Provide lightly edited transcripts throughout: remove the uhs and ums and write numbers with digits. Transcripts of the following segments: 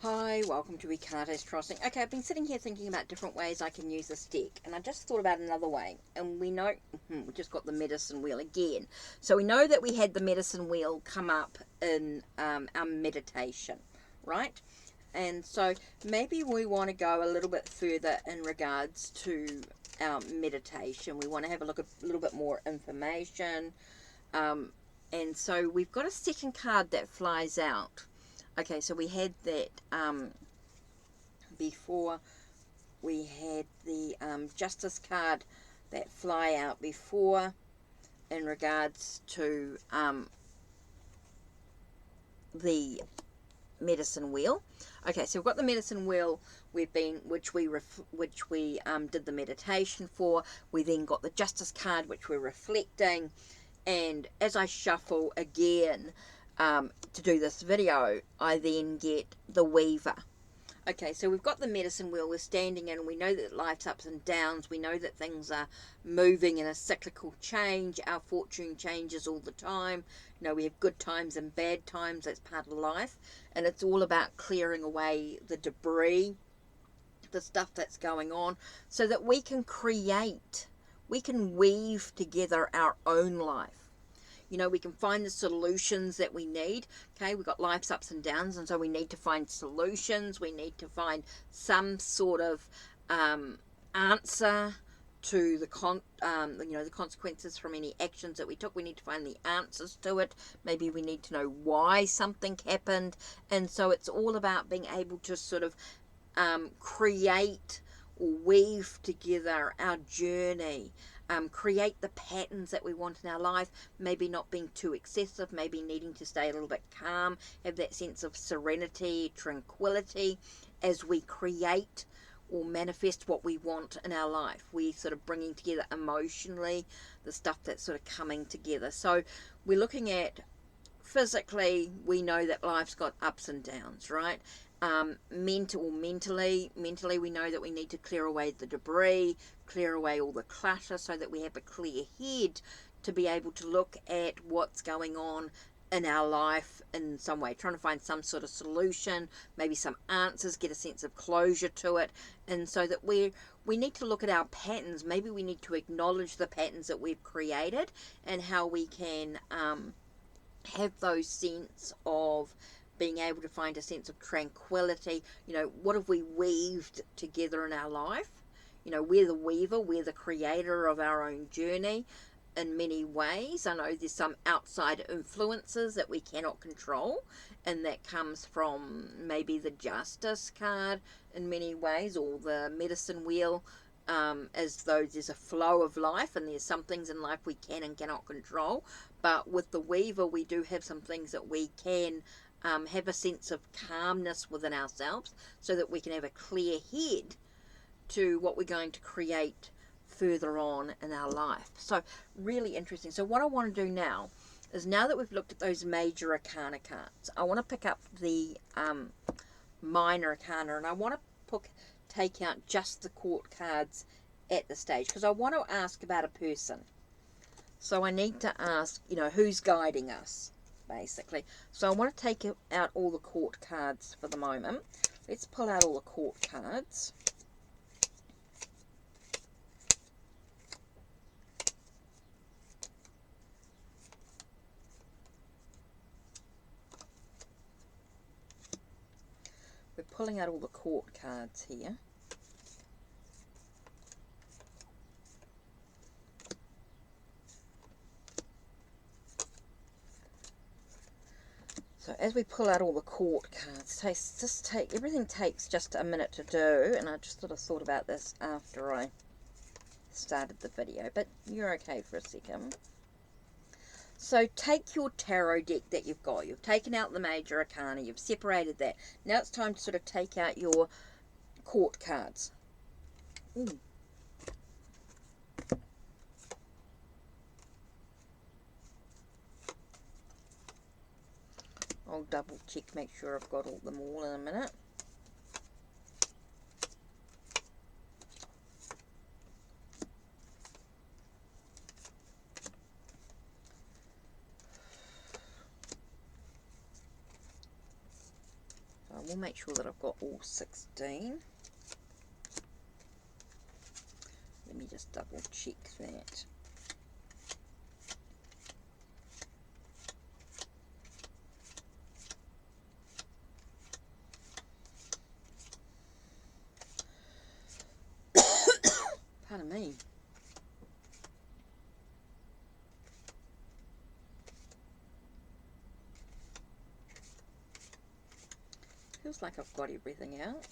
Hi, welcome to Ricardo's Crossing. Okay, I've been sitting here thinking about different ways I can use this deck, and I just thought about another way. And we know, we just got the medicine wheel again. So we know that we had the medicine wheel come up in our meditation, right? And so maybe we want to go a little bit further in regards to our meditation. We want to have a look at a little bit more information. And so we've got a second card that flies out. Okay, so we had that before. We had the Justice card that fly out before in regards to the medicine wheel. Okay, so we've got the medicine wheel. Which we did the meditation for. We then got the Justice card, which we're reflecting. And as I shuffle again to do this video, I then get the Weaver. Okay, so we've got the medicine wheel we're standing in. We know that life's ups and downs. We know that things are moving in a cyclical change. Our fortune changes all the time. You know, we have good times and bad times. That's part of life. And it's all about clearing away the debris, the stuff that's going on, so that we can weave together our own life. You know, we can find the solutions that we need. Okay, we've got life's ups and downs, and so we need to find solutions. We need to find some sort of answer to the the consequences from any actions that we took. We need to find the answers to it. Maybe we need to know why something happened. And so it's all about being able to sort of create or weave together our journey, create the patterns that we want in our life, maybe not being too excessive, maybe needing to stay a little bit calm, have that sense of serenity, tranquility as we create or manifest what we want in our life. We're sort of bringing together emotionally the stuff that's sort of coming together. So we're looking at physically, we know that life's got ups and downs, right? Mentally, we know that we need to clear away the debris, clear away all the clutter, so that we have a clear head to be able to look at what's going on in our life in some way, trying to find some sort of solution, maybe some answers, get a sense of closure to it. And so that we need to look at our patterns. Maybe we need to acknowledge the patterns that we've created and how we can have those sense of being able to find a sense of tranquility. You know, what have we weaved together in our life? You know, we're the weaver, we're the creator of our own journey in many ways. I know there's some outside influences that we cannot control, and that comes from maybe the Justice card in many ways, or the medicine wheel, as though there's a flow of life and there's some things in life we can and cannot control. But with the Weaver, we do have some things that we can have a sense of calmness within ourselves, so that we can have a clear head to what we're going to create further on in our life. So really interesting. So what I want to do now is, now that we've looked at those major arcana cards, I want to pick up the minor arcana, and I want to take out just the court cards at this stage, because I want to ask about a person. So I need to ask, you know, who's guiding us, basically. So I want to take out all the court cards for the moment. Let's pull out all the court cards. We're pulling out all the court cards here. So as we pull out all the court cards, everything takes just a minute to do, and I just sort of thought about this after I started the video, but you're okay for a second. So take your tarot deck that you've got. You've taken out the major arcana, you've separated that. Now it's time to sort of take out your court cards. Ooh. I'll double check, make sure I've got them all in a minute. we'll make sure that I've got all 16. Let me just double check that. Pardon me. Feels like I've got everything out.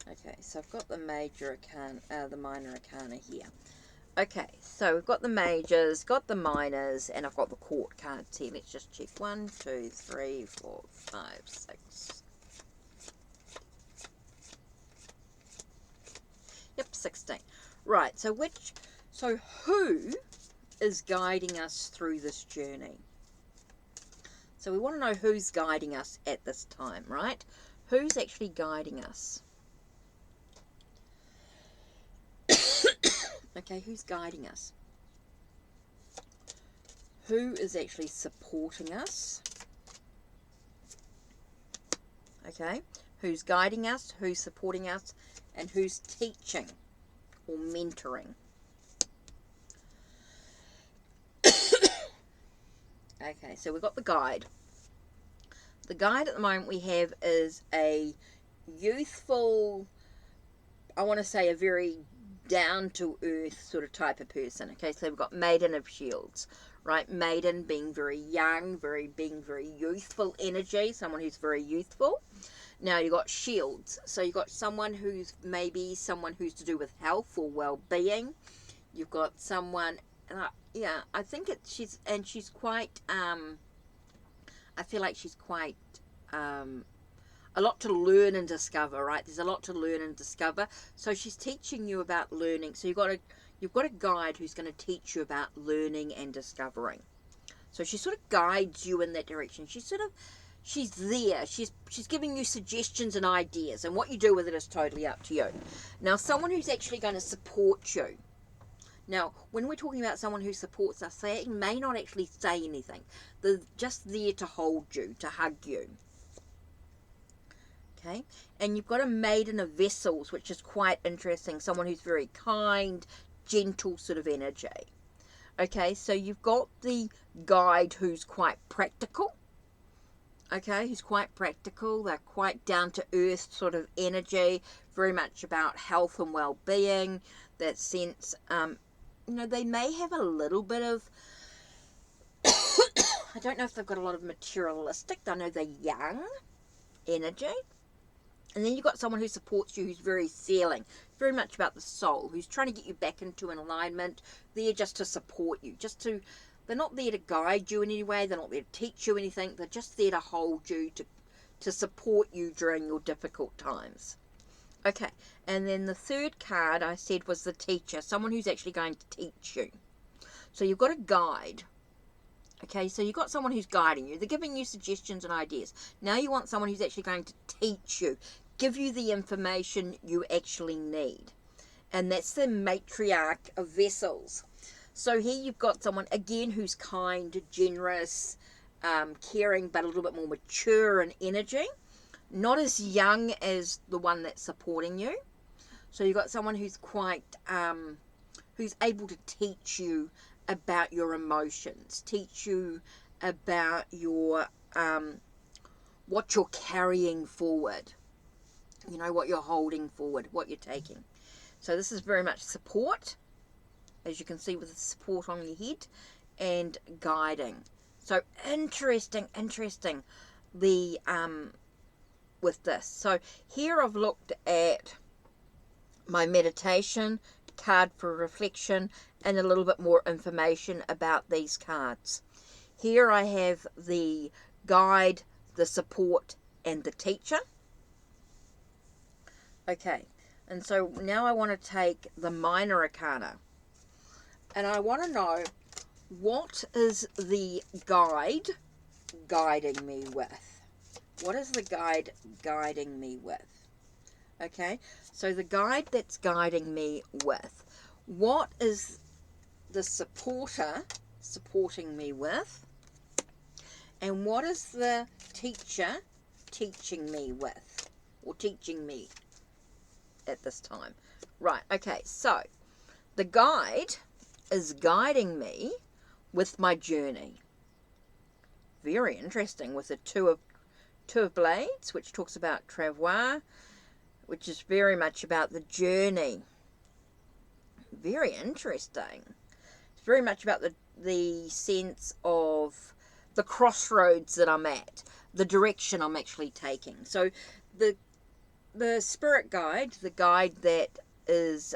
Okay, so I've got the major arcana, the minor arcana here. Okay, so we've got the majors, got the minors, and I've got the court cards here. Let's just check. 1, 2, 3, 4, 5, 6. Yep, 16. Right, so who is guiding us through this journey? So we want to know who's guiding us at this time, right? Who's actually guiding us? Okay, who's guiding us? Who is actually supporting us? Okay, who's guiding us, who's supporting us, and who's teaching or mentoring? Okay, so we've got the guide. The guide at the moment we have is a youthful, I want to say a very down-to-earth sort of type of person. Okay, so we've got Maiden of Shields, right? Maiden being very young, being very youthful energy, someone who's very youthful. Now you've got Shields, so you've got someone who's maybe someone who's to do with health or well-being. You've got someone, yeah, I think she's quite, I feel like she's quite, a lot to learn and discover, right? There's a lot to learn and discover. So she's teaching you about learning. So you've got a guide who's going to teach you about learning and discovering. So she sort of guides you in that direction. She's there. She's giving you suggestions and ideas, and what you do with it is totally up to you. Now, someone who's actually going to support you. Now, when we're talking about someone who supports us, they may not actually say anything. They're just there to hold you, to hug you. Okay, and you've got a Maiden of Vessels, which is quite interesting. Someone who's very kind, gentle sort of energy. Okay, so you've got the guide who's quite practical. Okay, who's quite practical. They're quite down to earth sort of energy, very much about health and well-being. That sense, they may have a little bit of, I don't know if they've got a lot of materialistic, I know they're young energy. And then you've got someone who supports you, who's very sealing, very much about the soul, who's trying to get you back into an alignment. They're just to support you, they're not there to guide you in any way, they're not there to teach you anything, they're just there to hold you, to support you during your difficult times. Okay, and then the third card I said was the teacher, someone who's actually going to teach you. So you've got a guide. Okay, so you've got someone who's guiding you. They're giving you suggestions and ideas. Now you want someone who's actually going to teach you, give you the information you actually need. And that's the Matriarch of Vessels. So here you've got someone, again, who's kind, generous, caring, but a little bit more mature in energy. Not as young as the one that's supporting you. So you've got someone who's quite, who's able to teach you about your emotions, teach you about your, what you're carrying forward, what you're holding forward, what you're taking. So this is very much support, as you can see with the support on your head, and guiding. So interesting, the, with this. So here I've looked at my meditation, card for reflection, and a little bit more information about these cards. Here I have the guide, the support, and the teacher. Okay, and so now I want to take the minor arcana, and I want to know, what is the guide guiding me with? What is the guide guiding me with? Okay, so the guide that's guiding me with, what is the supporter supporting me with, And what is the teacher teaching me with? Or teaching me at this time? Right, okay, so the guide is guiding me with my journey. Very interesting, with the two of blades, which talks about travail, which is very much about the journey. Very interesting. It's very much about the sense of the crossroads that I'm at, the direction I'm actually taking. So the spirit guide, the guide that is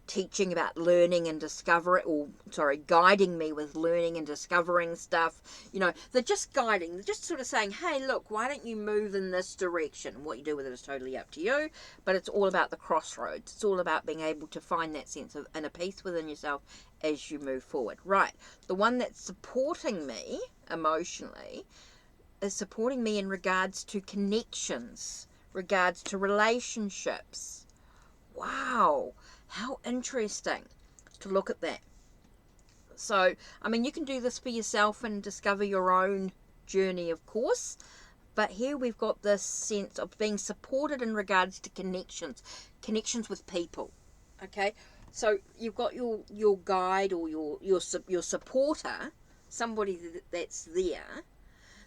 teaching about learning and guiding me with learning and discovering stuff. They're just guiding. They're just sort of saying, hey, look, why don't you move in this direction? What you do with it is totally up to you, but it's all about the crossroads. It's all about being able to find that sense of inner peace within yourself as you move forward. Right. The one that's supporting me emotionally is supporting me in regards to connections, regards to relationships. Wow. How interesting to look at that. So, you can do this for yourself and discover your own journey, of course. But here we've got this sense of being supported in regards to connections with people. Okay? So, you've got your guide or your supporter, somebody that's there,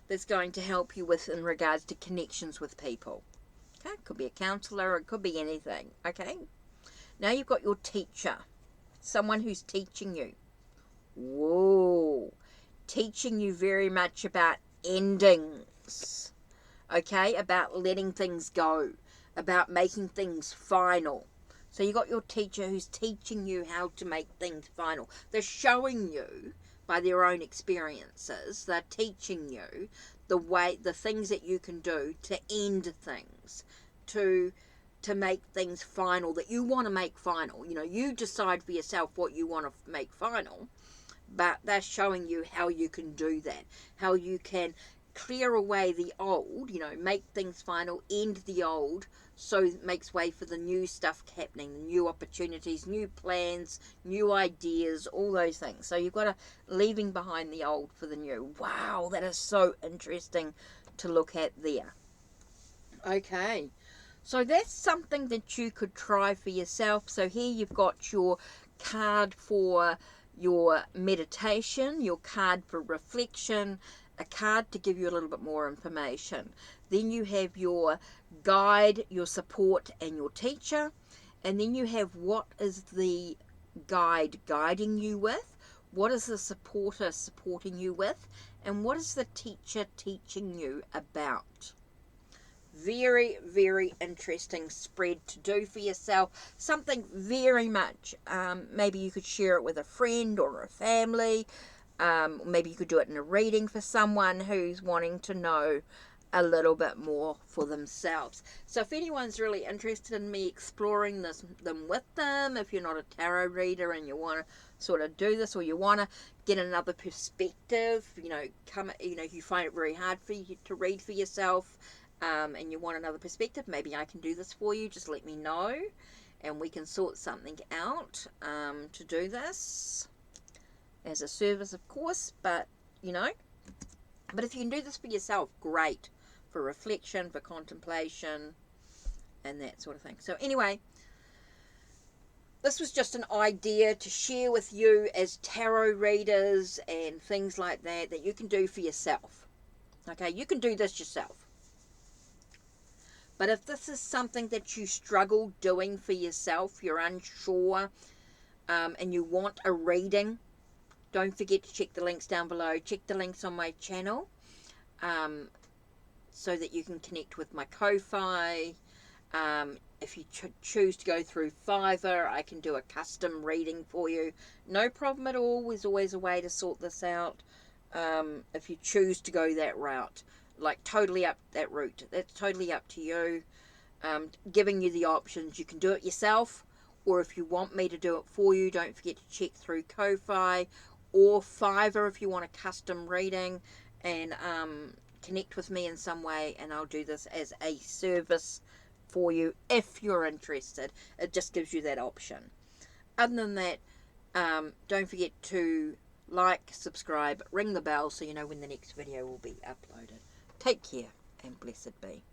that's going to help you with in regards to connections with people. Okay? It could be a counselor, it could be anything. Okay? Now you've got your teacher, someone who's teaching you. Whoa. Teaching you very much about endings. Okay? About letting things go. About making things final. So you've got your teacher who's teaching you how to make things final. They're showing you by their own experiences. They're teaching you the things that you can do to end things. To make things final, that you want to make final. You decide for yourself what you want to make final, but they're showing you how you can do that, how you can clear away the old, make things final, end the old, so it makes way for the new stuff happening, the new opportunities, new plans, new ideas, all those things. So you've got to leaving behind the old for the new. Wow, that is so interesting to look at there. Okay. So that's something that you could try for yourself. So here you've got your card for your meditation, your card for reflection, a card to give you a little bit more information. Then you have your guide, your support, and your teacher. And then you have what is the guide guiding you with, what is the supporter supporting you with, and what is the teacher teaching you about. Very, very interesting spread to do for yourself. Something very much, maybe you could share it with a friend or a family. Maybe you could do it in a reading for someone who's wanting to know a little bit more for themselves. So if anyone's really interested in me exploring them with them, if you're not a tarot reader and you want to sort of do this, or you want to get another perspective, you find it very hard for you to read for yourself, and you want another perspective, maybe I can do this for you. Just let me know and we can sort something out to do this as a service, of course. But if you can do this for yourself, great, for reflection, for contemplation, and that sort of thing. So anyway, this was just an idea to share with you as tarot readers and things like that you can do for yourself. Okay, you can do this yourself. But if this is something that you struggle doing for yourself, you're unsure, and you want a reading, don't forget to check the links down below. Check the links on my channel, so that you can connect with my Ko-Fi. If you choose to go through Fiverr, I can do a custom reading for you. No problem at all. There's always a way to sort this out. If you choose to go that route. Totally up that route. That's totally up to you. Giving you the options. You can do it yourself, or if you want me to do it for you, don't forget to check through Ko-Fi or Fiverr if you want a custom reading, and connect with me in some way, and I'll do this as a service for you if you're interested. It just gives you that option. Other than that, don't forget to like, subscribe, ring the bell so you know when the next video will be uploaded. Take care and blessed be.